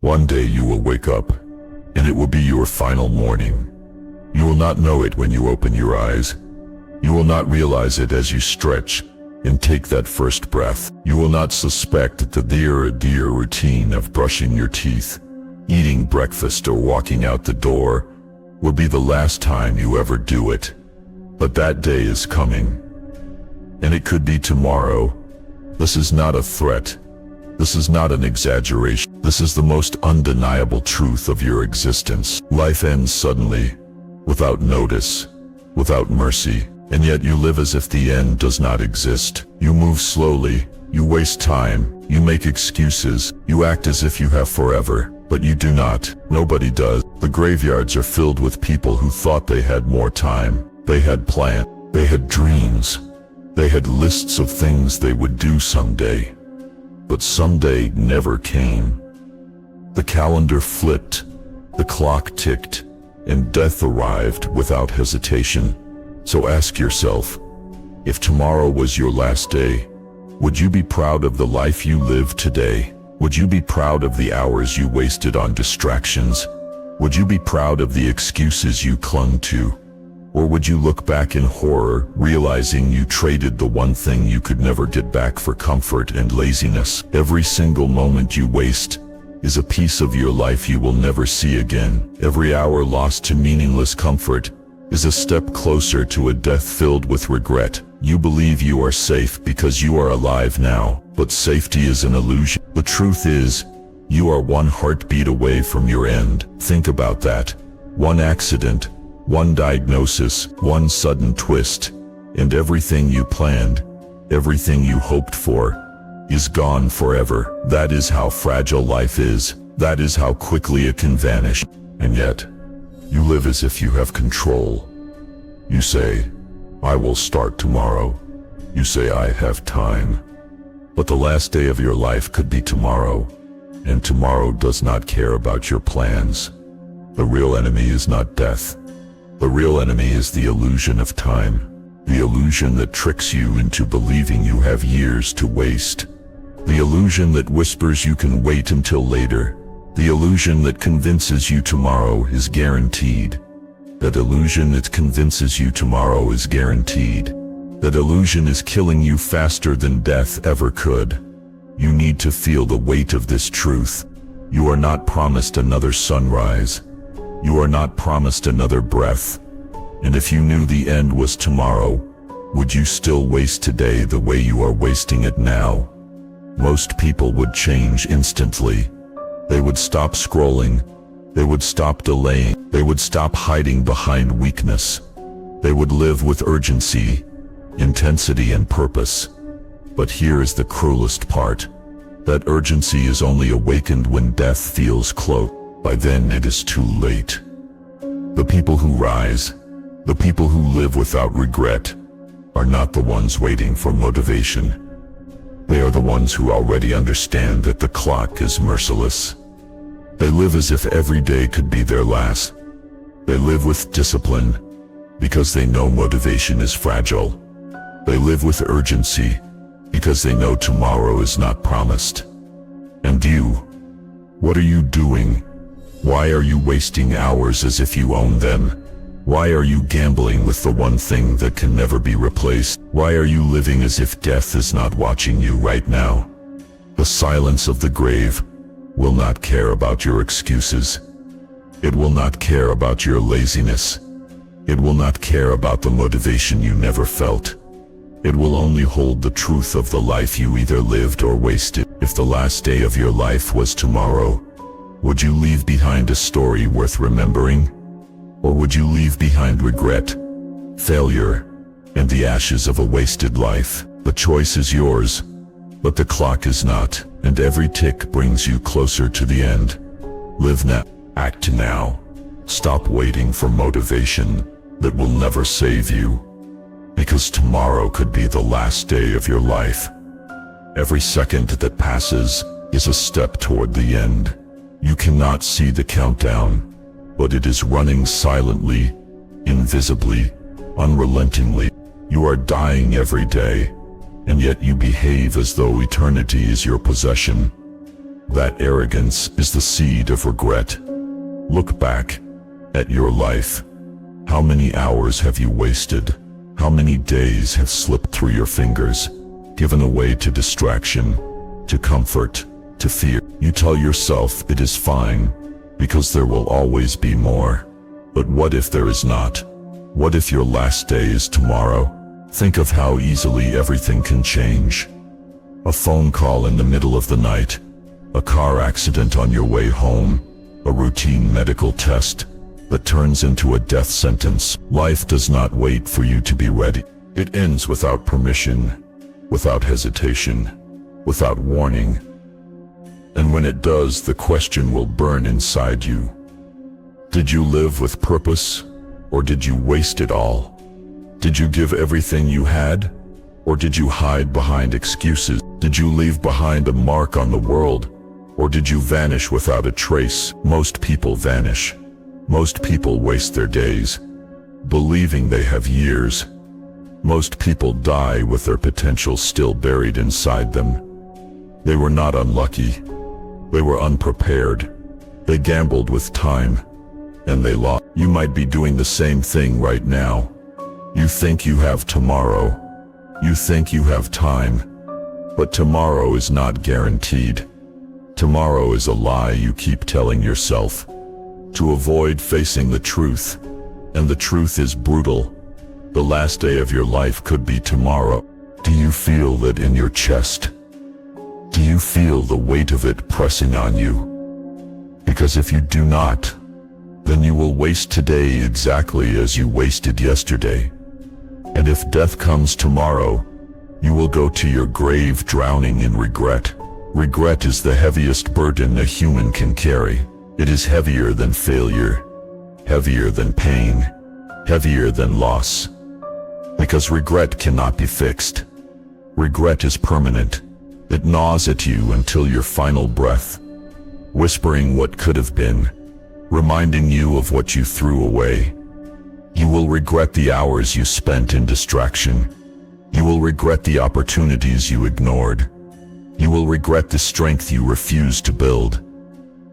One day you will wake up, and it will be your final morning. You will not know it when you open your eyes. You will not realize it as you stretch and take that first breath. You will not suspect that the dear routine of brushing your teeth, eating breakfast, or walking out the door will be the last time you ever do it. But that day is coming, and it could be tomorrow. This is not a threat. This is not an exaggeration. This is the most undeniable truth of your existence. Life ends suddenly, without notice, without mercy, and yet you live as if the end does not exist. You move slowly, you waste time, you make excuses, you act as if you have forever, but you do not. Nobody does. The graveyards are filled with people who thought they had more time. They had plans, they had dreams, they had lists of things they would do someday. But someday never came. The calendar flipped, the clock ticked, and death arrived without hesitation. So ask yourself, if tomorrow was your last day, would you be proud of the life you live today? Would you be proud of the hours you wasted on distractions? Would you be proud of the excuses you clung to? Or would you look back in horror, realizing you traded the one thing you could never get back for comfort and laziness? Every single moment you waste is a piece of your life you will never see again. Every hour lost to meaningless comfort is a step closer to a death filled with regret. You believe you are safe because you are alive now, but safety is an illusion. The truth is, you are one heartbeat away from your end. Think about that. One accident, one diagnosis, one sudden twist, and everything you planned, everything you hoped for, is gone forever. That is how fragile life is. That is how quickly it can vanish. And yet, you live as if you have control. You say, I will start tomorrow. You say, I have time. But the last day of your life could be tomorrow, and tomorrow does not care about your plans. The real enemy is not death. The real enemy is the illusion of time. The illusion that tricks you into believing you have years to waste. The illusion that whispers you can wait until later. The illusion that convinces you tomorrow is guaranteed. That illusion that convinces you tomorrow is guaranteed. That illusion is killing you faster than death ever could. You need to feel the weight of this truth. You are not promised another sunrise. You are not promised another breath. And if you knew the end was tomorrow, would you still waste today the way you are wasting it now? Most people would change instantly. They would stop scrolling. They would stop delaying. They would stop hiding behind weakness. They would live with urgency, intensity, and purpose. But here is the cruelest part. That urgency is only awakened when death feels close. By then it is too late. The people who rise, the people who live without regret, are not the ones waiting for motivation. They are the ones who already understand that the clock is merciless. They live as if every day could be their last. They live with discipline because they know motivation is fragile. They live with urgency because they know tomorrow is not promised. And you, what are you doing? Why are you wasting hours as if you own them? Why are you gambling with the one thing that can never be replaced? Why are you living as if death is not watching you right now? The silence of the grave will not care about your excuses. It will not care about your laziness. It will not care about the motivation you never felt. It will only hold the truth of the life you either lived or wasted. If the last day of your life was tomorrow, would you leave behind a story worth remembering? Or would you leave behind regret, failure, and the ashes of a wasted life? The choice is yours, but the clock is not, and every tick brings you closer to the end. Live now. Act now. Stop waiting for motivation that will never save you, because tomorrow could be the last day of your life. Every second that passes is a step toward the end. You cannot see the countdown, but it is running silently, invisibly, unrelentingly. You are dying every day, and yet you behave as though eternity is your possession. That arrogance is the seed of regret. Look back at your life. How many hours have you wasted? How many days have slipped through your fingers, given away to distraction, to comfort, to fear? You tell yourself it is fine, because there will always be more. But what if there is not? What if your last day is tomorrow? Think of how easily everything can change. A phone call in the middle of the night, a car accident on your way home, a routine medical test that turns into a death sentence. Life does not wait for you to be ready. It ends without permission, without hesitation, without warning. And when it does, the question will burn inside you. Did you live with purpose, or did you waste it all? Did you give everything you had, or did you hide behind excuses? Did you leave behind a mark on the world, or did you vanish without a trace? Most people vanish. Most people waste their days, believing they have years. Most people die with their potential still buried inside them. They were not unlucky. They were unprepared. They gambled with time, and they lost. You might be doing the same thing right now. You think you have tomorrow. You think you have time. But tomorrow is not guaranteed. Tomorrow is a lie you keep telling yourself to avoid facing the truth. And the truth is brutal. The last day of your life could be tomorrow. Do you feel that in your chest? Do you feel the weight of it pressing on you? Because if you do not, then you will waste today exactly as you wasted yesterday. And if death comes tomorrow, you will go to your grave drowning in regret. Regret is the heaviest burden a human can carry. It is heavier than failure, heavier than pain, heavier than loss. Because regret cannot be fixed. Regret is permanent. It gnaws at you until your final breath, whispering what could have been, reminding you of what you threw away. You will regret the hours you spent in distraction. You will regret the opportunities you ignored. You will regret the strength you refused to build.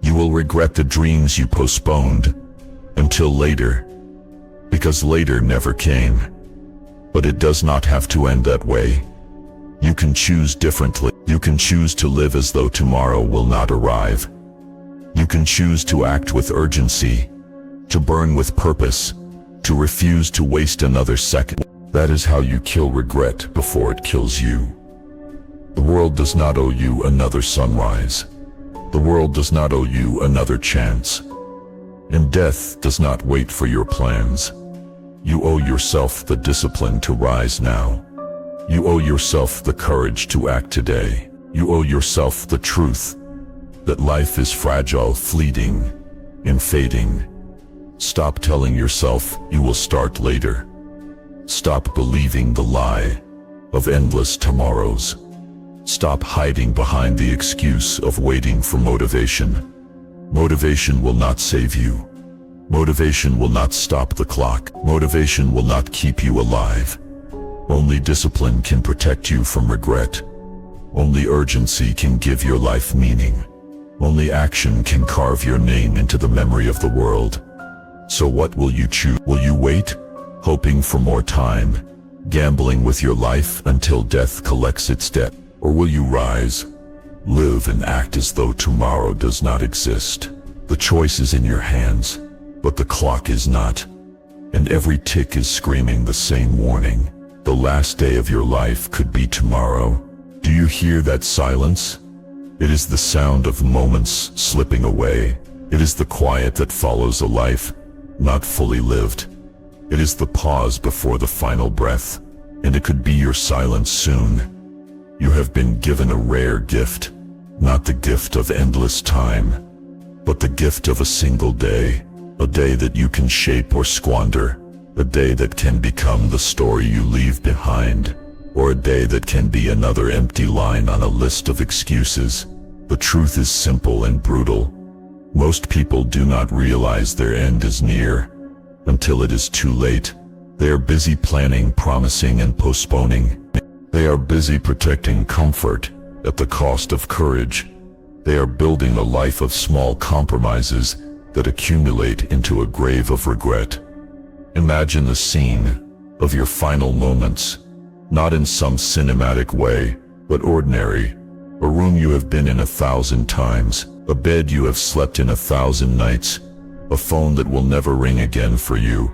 You will regret the dreams you postponed until later, because later never came. But it does not have to end that way. You can choose differently. You can choose to live as though tomorrow will not arrive. You can choose to act with urgency, to burn with purpose, to refuse to waste another second. That is how you kill regret before it kills you. The world does not owe you another sunrise. The world does not owe you another chance. And death does not wait for your plans. You owe yourself the discipline to rise now. You owe yourself the courage to act today. You owe yourself the truth that life is fragile, fleeting, and fading. Stop telling yourself you will start later. Stop believing the lie of endless tomorrows. Stop hiding behind the excuse of waiting for motivation. Motivation will not save you. Motivation will not stop the clock. Motivation will not keep you alive. Only discipline can protect you from regret. Only urgency can give your life meaning. Only action can carve your name into the memory of the world. So what will you choose? Will you wait, hoping for more time, gambling with your life until death collects its debt? Or will you rise, live and act as though tomorrow does not exist? The choice is in your hands, but the clock is not. And every tick is screaming the same warning. The last day of your life could be tomorrow. Do you hear that silence? It is the sound of moments slipping away. It is the quiet that follows a life not fully lived. It is the pause before the final breath, and it could be your silence soon. You have been given a rare gift, not the gift of endless time, but the gift of a single day, a day that you can shape or squander, a day that can become the story you leave behind, or a day that can be another empty line on a list of excuses. The truth is simple and brutal. Most people do not realize their end is near until it is too late. They are busy planning, promising, and postponing. They are busy protecting comfort at the cost of courage. They are building a life of small compromises that accumulate into a grave of regret. Imagine the scene of your final moments, not in some cinematic way, but ordinary. A room you have been in 1,000 times, a bed you have slept in 1,000 nights, a phone that will never ring again for you,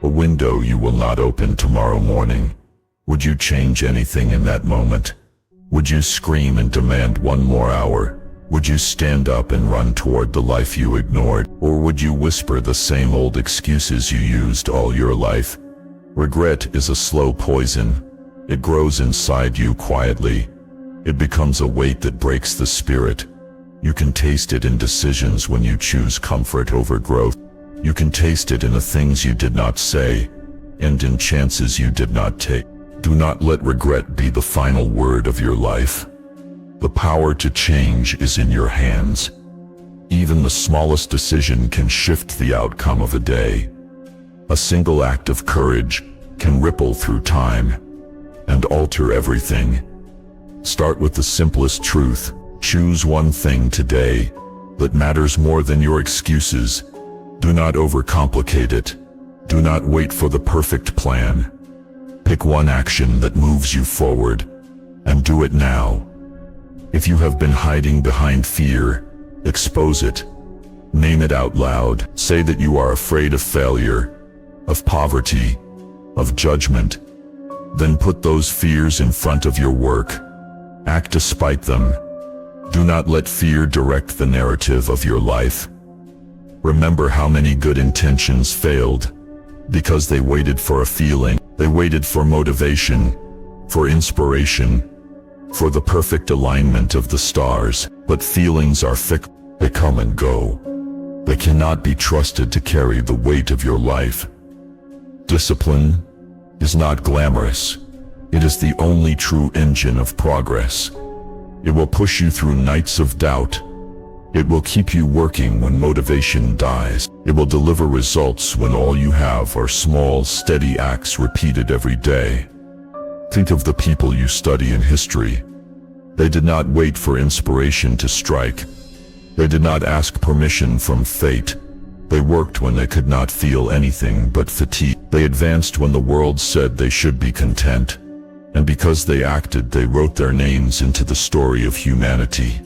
a window you will not open tomorrow morning. Would you change anything in that moment? Would you scream and demand one more hour? Would you stand up and run toward the life you ignored? Or would you whisper the same old excuses you used all your life? Regret is a slow poison. It grows inside you quietly. It becomes a weight that breaks the spirit. You can taste it in decisions when you choose comfort over growth. You can taste it in the things you did not say, and in chances you did not take. Do not let regret be the final word of your life. The power to change is in your hands. Even the smallest decision can shift the outcome of a day. A single act of courage can ripple through time and alter everything. Start with the simplest truth. Choose one thing today that matters more than your excuses. Do not overcomplicate it. Do not wait for the perfect plan. Pick one action that moves you forward, and do it now. If you have been hiding behind fear, expose it. Name it out loud. Say that you are afraid of failure, of poverty, of judgment. Then put those fears in front of your work. Act despite them. Do not let fear direct the narrative of your life. Remember how many good intentions failed because they waited for a feeling. They waited for motivation, for inspiration, for the perfect alignment of the stars. But feelings are fickle. They come and go. They cannot be trusted to carry the weight of your life. Discipline is not glamorous. It is the only true engine of progress. It will push you through nights of doubt. It will keep you working when motivation dies. It will deliver results when all you have are small, steady acts repeated every day. Think of the people you study in history. They did not wait for inspiration to strike. They did not ask permission from fate. They worked when they could not feel anything but fatigue. They advanced when the world said they should be content. And because they acted, they wrote their names into the story of humanity.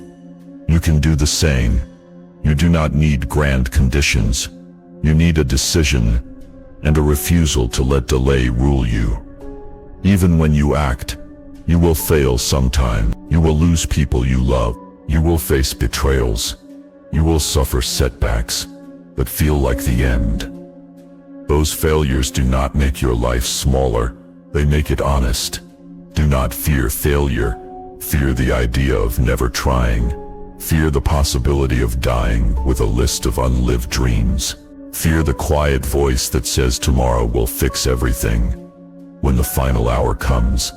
You can do the same. You do not need grand conditions. You need a decision and a refusal to let delay rule you. Even when you act, you will fail sometime. You will lose people you love. You will face betrayals. You will suffer setbacks that feel like the end. Those failures do not make your life smaller. They make it honest. Do not fear failure. Fear the idea of never trying. Fear the possibility of dying with a list of unlived dreams. Fear the quiet voice that says tomorrow will fix everything. When the final hour comes,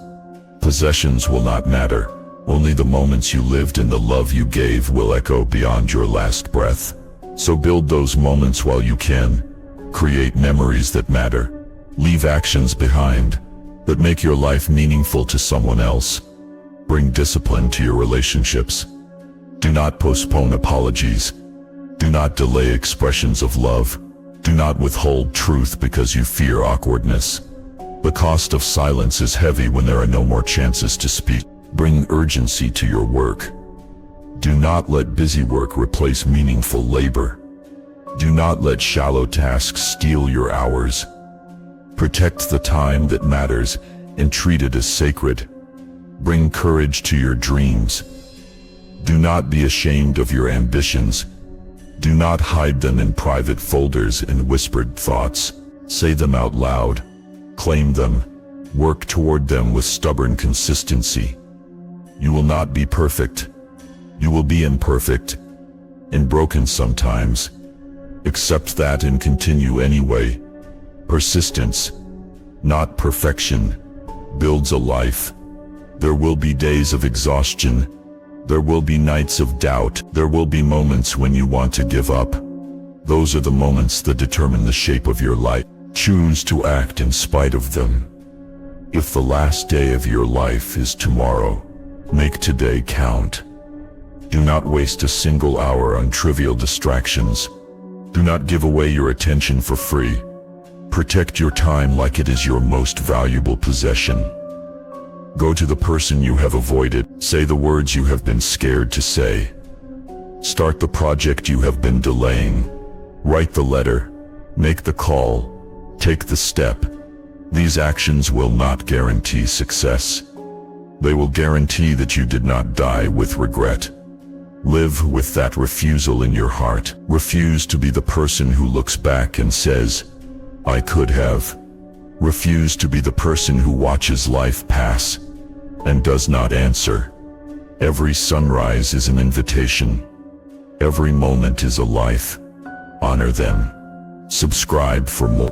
possessions will not matter. Only the moments you lived and the love you gave will echo beyond your last breath. So build those moments while you can. Create memories that matter. Leave actions behind that make your life meaningful to someone else. Bring discipline to your relationships. Do not postpone apologies. Do not delay expressions of love. Do not withhold truth because you fear awkwardness. The cost of silence is heavy when there are no more chances to speak. Bring urgency to your work. Do not let busy work replace meaningful labor. Do not let shallow tasks steal your hours. Protect the time that matters and treat it as sacred. Bring courage to your dreams. Do not be ashamed of your ambitions. Do not hide them in private folders and whispered thoughts. Say them out loud. Claim them. Work toward them with stubborn consistency. You will not be perfect. You will be imperfect and broken sometimes. Accept that and continue anyway. Persistence, not perfection, builds a life. There will be days of exhaustion. There will be nights of doubt. There will be moments when you want to give up. Those are the moments that determine the shape of your life. Choose to act in spite of them. If the last day of your life is tomorrow, make today count. Do not waste a single hour on trivial distractions. Do not give away your attention for free. Protect your time like it is your most valuable possession. Go to the person you have avoided. Say the words you have been scared to say. Start the project you have been delaying. Write the letter. Make the call. Take the step. These actions will not guarantee success. They will guarantee that you did not die with regret. Live with that refusal in your heart. Refuse to be the person who looks back and says, "I could have." Refuse to be the person who watches life pass and does not answer. Every sunrise is an invitation. Every moment is a life. Honor them. Subscribe for more.